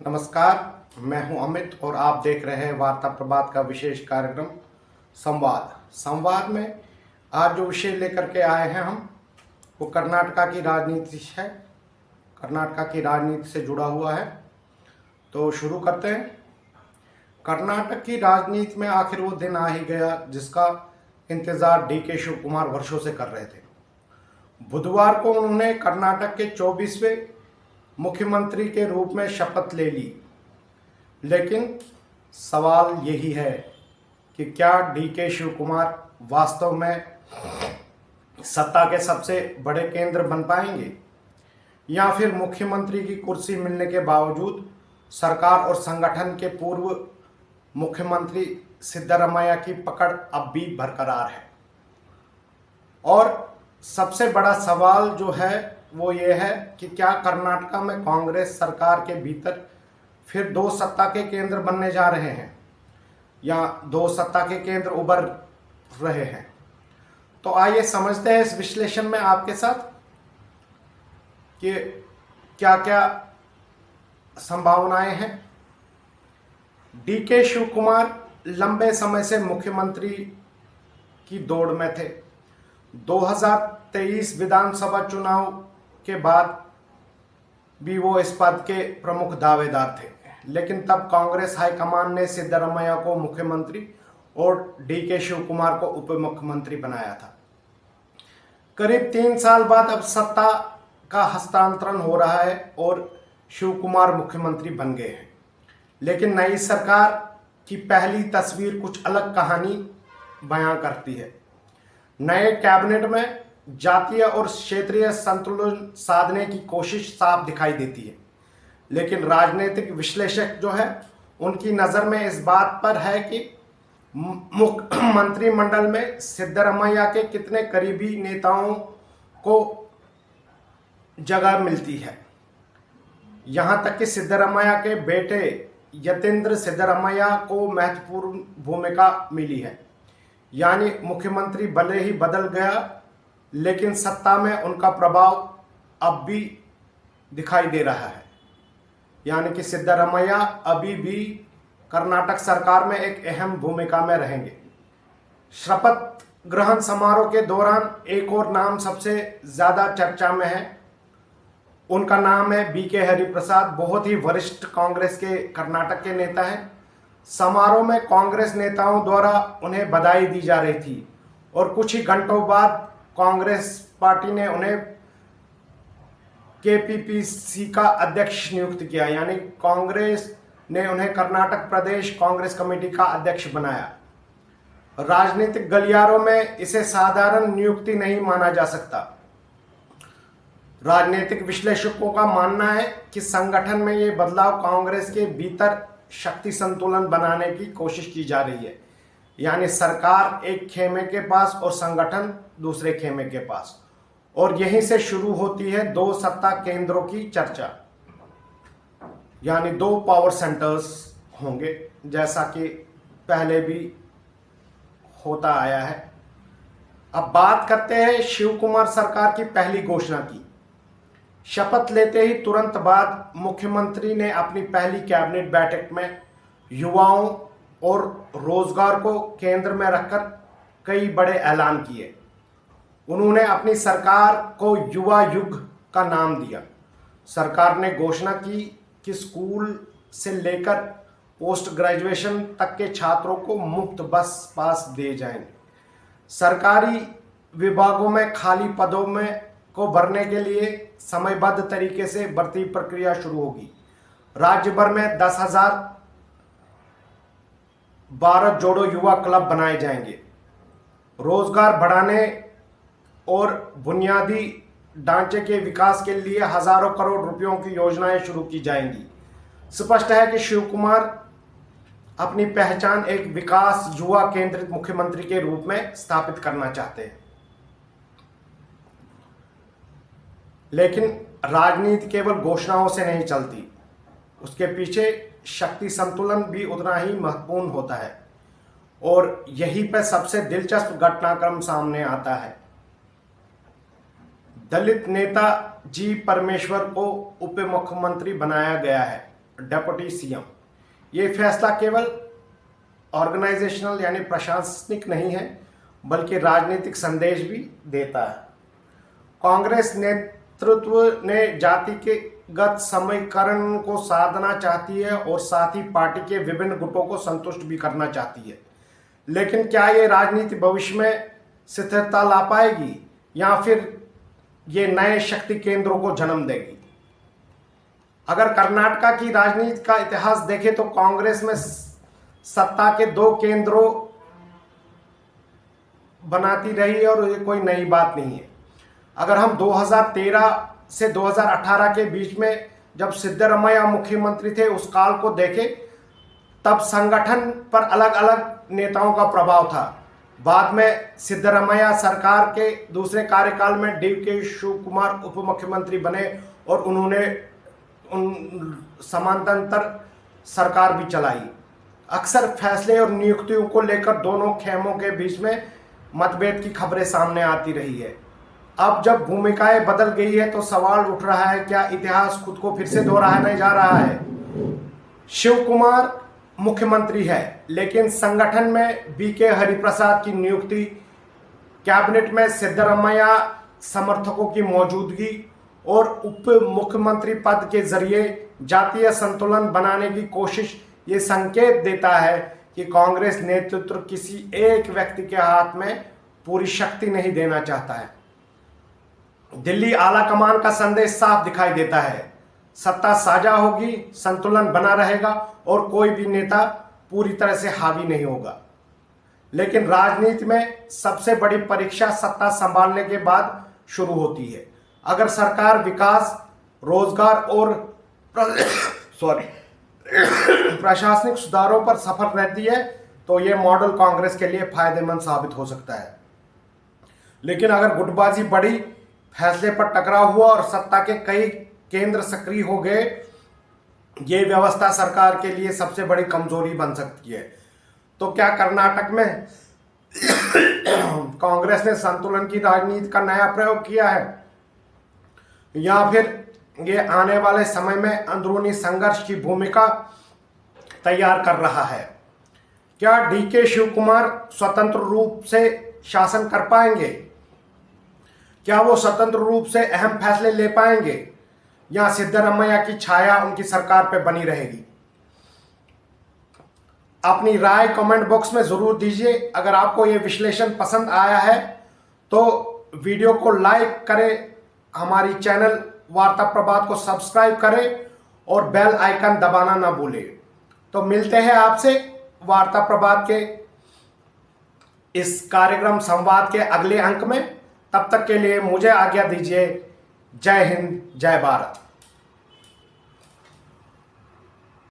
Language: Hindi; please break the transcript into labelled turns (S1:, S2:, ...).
S1: नमस्कार, मैं हूं अमित और आप देख रहे हैं वार्ता प्रभात का विशेष कार्यक्रम संवाद में आज जो विषय लेकर के आए हैं हम वो कर्नाटका की राजनीति है। कर्नाटका की राजनीति से जुड़ा हुआ है, तो शुरू करते हैं। कर्नाटक की राजनीति में आखिर वो दिन आ ही गया जिसका इंतजार DK शिव कुमार वर्षों से कर रहे थे। बुधवार को उन्होंने कर्नाटक के 24वें मुख्यमंत्री के रूप में शपथ ले ली, लेकिन सवाल यही है कि क्या DK शिव कुमार वास्तव में सत्ता के सबसे बड़े केंद्र बन पाएंगे, या फिर मुख्यमंत्री की कुर्सी मिलने के बावजूद सरकार और संगठन के पूर्व मुख्यमंत्री सिद्धरामैया की पकड़ अब भी बरकरार है। और सबसे बड़ा सवाल जो है वो ये है कि क्या कर्नाटका में कांग्रेस सरकार के भीतर फिर दो सत्ता के केंद्र बनने जा रहे हैं या दो सत्ता के केंद्र उभर रहे हैं। तो आइए समझते हैं इस विश्लेषण में आपके साथ कि क्या क्या संभावनाएं हैं। DK शिव कुमार लंबे समय से मुख्यमंत्री की दौड़ में थे। 2023 विधानसभा चुनाव के बाद भी वो इस पद के प्रमुख दावेदार थे, लेकिन तब कांग्रेस हाईकमान ने सिद्धरामैया को मुख्यमंत्री और DK शिव कुमार को उप मुख्यमंत्री बनाया था। करीब 3 साल बाद अब सत्ता का हस्तांतरण हो रहा है और शिव कुमार मुख्यमंत्री बन गए हैं, लेकिन नई सरकार की पहली तस्वीर कुछ अलग कहानी बयां करती है। नए कैबिनेट में जातीय और क्षेत्रीय संतुलन साधने की कोशिश साफ दिखाई देती है, लेकिन राजनीतिक विश्लेषक जो है उनकी नज़र में इस बात पर है कि मंत्रिमंडल में सिद्धरामैया के कितने करीबी नेताओं को जगह मिलती है। यहाँ तक कि सिद्धरामैया के बेटे यतेंद्र सिद्धरामैया को महत्वपूर्ण भूमिका मिली है। यानी मुख्यमंत्री भले ही बदल गया, लेकिन सत्ता में उनका प्रभाव अब भी दिखाई दे रहा है। यानी कि सिद्धरामैया अभी भी कर्नाटक सरकार में एक अहम भूमिका में रहेंगे। शपथ ग्रहण समारोह के दौरान एक और नाम सबसे ज़्यादा चर्चा में है। उनका नाम है BK हरिप्रसाद। बहुत ही वरिष्ठ कांग्रेस के कर्नाटक के नेता हैं। समारोह में कांग्रेस नेताओं द्वारा उन्हें बधाई दी जा रही थी और कुछ ही घंटों बाद कांग्रेस पार्टी ने उन्हें KPPC का अध्यक्ष नियुक्त किया। यानी कांग्रेस ने उन्हें कर्नाटक प्रदेश कांग्रेस कमेटी का अध्यक्ष बनाया। राजनीतिक गलियारों में इसे साधारण नियुक्ति नहीं माना जा सकता। राजनीतिक विश्लेषकों का मानना है कि संगठन में ये बदलाव कांग्रेस के भीतर शक्ति संतुलन बनाने की कोशिश की जा रही है। यानी सरकार एक खेमे के पास और संगठन दूसरे खेमे के पास, और यहीं से शुरू होती है दो सत्ता केंद्रों की चर्चा। यानी 2 पावर सेंटर्स होंगे, जैसा कि पहले भी होता आया है। अब बात करते हैं शिव कुमार सरकार की पहली घोषणा की। शपथ लेते ही तुरंत बाद मुख्यमंत्री ने अपनी पहली कैबिनेट बैठक में युवाओं और रोजगार को केंद्र में रखकर कई बड़े ऐलान किए। उन्होंने अपनी सरकार को युवा युग का नाम दिया। सरकार ने घोषणा की कि स्कूल से लेकर पोस्ट ग्रेजुएशन तक के छात्रों को मुफ्त बस पास दिए जाएंगे। सरकारी विभागों में खाली पदों में को भरने के लिए समयबद्ध तरीके से भर्ती प्रक्रिया शुरू होगी। राज्य भर में 10,000 भारत जोड़ो युवा क्लब बनाए जाएंगे। रोजगार बढ़ाने और बुनियादी ढांचे के विकास के लिए हजारों करोड़ रुपयों की योजनाएं शुरू की जाएंगी। स्पष्ट है कि शिव कुमार अपनी पहचान एक विकास युवा केंद्रित मुख्यमंत्री के रूप में स्थापित करना चाहते हैं। लेकिन राजनीति केवल घोषणाओं से नहीं चलती, उसके पीछे शक्ति संतुलन भी उतना ही महत्वपूर्ण होता है। और यहीं पर सबसे दिलचस्प घटनाक्रम सामने आता है। दलित नेता जी परमेश्वर को उप मुख्यमंत्री बनाया गया है। Deputy CM. ये फैसला केवल ऑर्गेनाइजेशनल यानी प्रशासनिक नहीं है, बल्कि राजनीतिक संदेश भी देता है। कांग्रेस नेतृत्व ने जाति के गत समीकरण को साधना चाहती है और साथ ही पार्टी के विभिन्न गुटों को संतुष्ट भी करना चाहती है। लेकिन क्या ये राजनीति भविष्य में स्थिरता ला पाएगी या फिर ये नए शक्ति केंद्रों को जन्म देगी? अगर कर्नाटका की राजनीति का इतिहास देखें तो कांग्रेस में सत्ता के दो केंद्रों बनाती रही है और ये कोई नई बात नहीं है। अगर हम 2013 से 2018 के बीच में जब सिद्धरामैया मुख्यमंत्री थे उस काल को देखें, तब संगठन पर अलग अलग नेताओं का प्रभाव था। बाद में सिद्धरामैया सरकार के दूसरे कार्यकाल में DK शिवकुमार उप मुख्यमंत्री बने और उन्होंने समानांतर सरकार भी चलाई। अक्सर फैसले और नियुक्तियों को लेकर दोनों खेमों के बीच में मतभेद की खबरें सामने आती रही है। अब जब भूमिकाएं बदल गई है तो सवाल उठ रहा है, क्या इतिहास खुद को फिर से दोहराने जा रहा है? शिव कुमार मुख्यमंत्री है, लेकिन संगठन में BK हरिप्रसाद की नियुक्ति, कैबिनेट में सिद्धरामैया समर्थकों की मौजूदगी और उप मुख्यमंत्री पद के जरिए जातीय संतुलन बनाने की कोशिश ये संकेत देता है कि कांग्रेस नेतृत्व किसी एक व्यक्ति के हाथ में पूरी शक्ति नहीं देना चाहता है। दिल्ली आला कमान का संदेश साफ दिखाई देता है, सत्ता साझा होगी, संतुलन बना रहेगा और कोई भी नेता पूरी तरह से हावी नहीं होगा। लेकिन राजनीति में सबसे बड़ी परीक्षा सत्ता संभालने के बाद शुरू होती है। अगर सरकार विकास, रोजगार और प्रशासनिक सुधारों पर सफल रहती है तो यह मॉडल कांग्रेस के लिए फायदेमंद साबित हो सकता है। लेकिन अगर गुटबाजी बढ़ी, फैसले पर टकराव हुआ और सत्ता के कई केंद्र सक्रिय हो गए, ये व्यवस्था सरकार के लिए सबसे बड़ी कमजोरी बन सकती है। तो क्या कर्नाटक में कांग्रेस ने संतुलन की राजनीति का नया प्रयोग किया है, या फिर ये आने वाले समय में अंदरूनी संघर्ष की भूमिका तैयार कर रहा है? क्या DK शिवकुमार स्वतंत्र रूप से शासन कर पाएंगे? क्या वो स्वतंत्र रूप से अहम फैसले ले पाएंगे या सिद्धरामैया की छाया उनकी सरकार पे बनी रहेगी? अपनी राय कमेंट बॉक्स में जरूर दीजिए। अगर आपको ये विश्लेषण पसंद आया है तो वीडियो को लाइक करें, हमारी चैनल वार्ता प्रभात को सब्सक्राइब करें और बेल आइकन दबाना ना भूलें। तो मिलते हैं आपसे वार्ता प्रभात के इस कार्यक्रम संवाद के अगले अंक में। तब तक के लिए मुझे आज्ञा दीजिए। जय हिंद, जय भारत।